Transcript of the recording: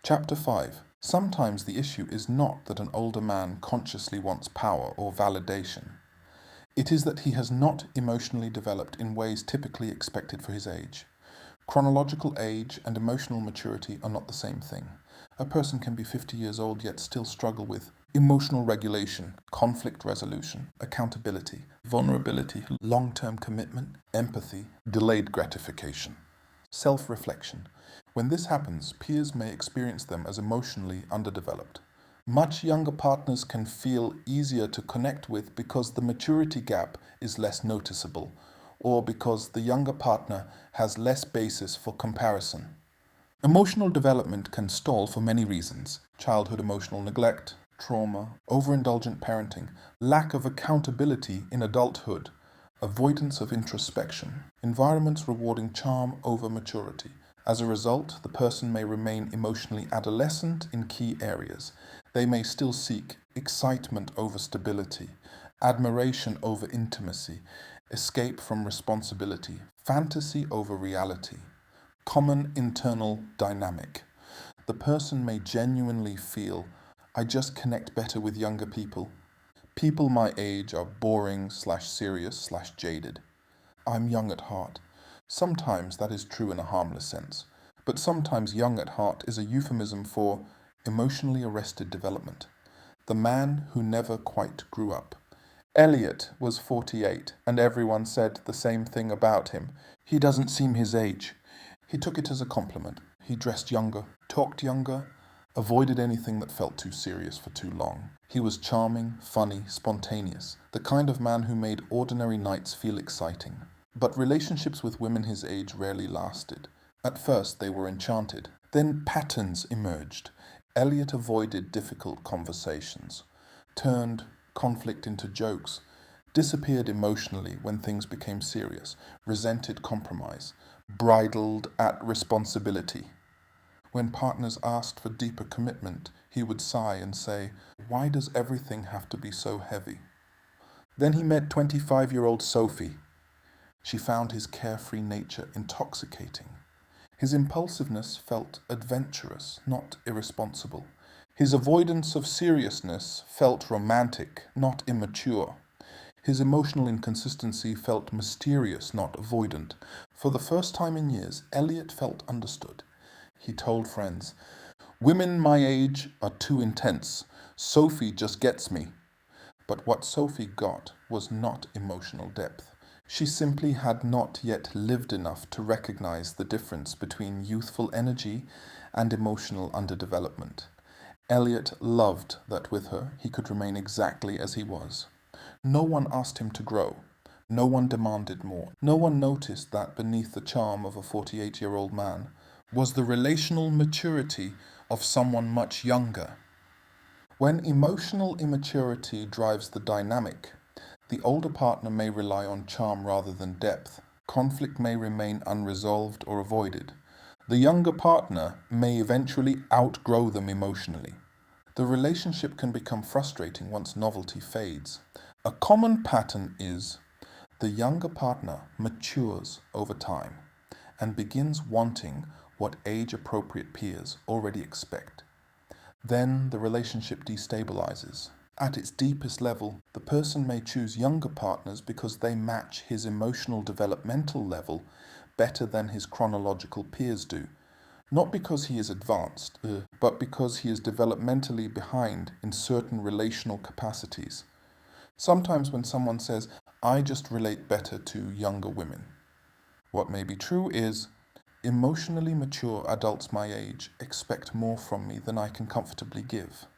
Chapter 5. Sometimes the issue is not that an older man consciously wants power or validation. It is that he has not emotionally developed in ways typically expected for his age. Chronological age and emotional maturity are not the same thing. A person can be 50 years old yet still struggle with emotional regulation, conflict resolution, accountability, vulnerability, long-term commitment, empathy, delayed gratification. Self-reflection. When this happens, peers may experience them as emotionally underdeveloped. Much younger partners can feel easier to connect with because the maturity gap is less noticeable, or because the younger partner has less basis for comparison. Emotional development can stall for many reasons: childhood emotional neglect, trauma, overindulgent parenting, lack of accountability in adulthood, avoidance of introspection, environments rewarding charm over maturity. As a result, the person may remain emotionally adolescent in key areas. They may still seek excitement over stability, admiration over intimacy, escape from responsibility, fantasy over reality. Common internal dynamic. The person may genuinely feel, I just connect better with younger people. People my age are boring/serious/jaded. I'm young at heart. Sometimes that is true in a harmless sense, but sometimes young at heart is a euphemism for emotionally arrested development. The man who never quite grew up. Elliot was 48, and everyone said the same thing about him. He doesn't seem his age. He took it as a compliment. He dressed younger, talked younger, avoided anything that felt too serious for too long. He was charming, funny, spontaneous, the kind of man who made ordinary nights feel exciting. But relationships with women his age rarely lasted. At first they were enchanted. Then patterns emerged. Elliot avoided difficult conversations, turned conflict into jokes, disappeared emotionally when things became serious, resented compromise, bridled at responsibility. When partners asked for deeper commitment, he would sigh and say, "Why does everything have to be so heavy?" Then he met 25-year-old Sophie. She found his carefree nature intoxicating. His impulsiveness felt adventurous, not irresponsible. His avoidance of seriousness felt romantic, not immature. His emotional inconsistency felt mysterious, not avoidant. For the first time in years, Elliot felt understood. He told friends, "Women my age are too intense. Sophie just gets me." But what Sophie got was not emotional depth. She simply had not yet lived enough to recognize the difference between youthful energy and emotional underdevelopment. Elliot loved that with her he could remain exactly as he was. No one asked him to grow. No one demanded more. No one noticed that beneath the charm of a 48-year-old man was the relational maturity of someone much younger. When emotional immaturity drives the dynamic, the older partner may rely on charm rather than depth. Conflict may remain unresolved or avoided. The younger partner may eventually outgrow them emotionally. The relationship can become frustrating once novelty fades. A common pattern is the younger partner matures over time and begins wanting what age-appropriate peers already expect. Then the relationship destabilizes. At its deepest level, the person may choose younger partners because they match his emotional developmental level better than his chronological peers do. Not because he is advanced, but because he is developmentally behind in certain relational capacities. Sometimes when someone says, "I just relate better to younger women," what may be true is, emotionally mature adults my age expect more from me than I can comfortably give.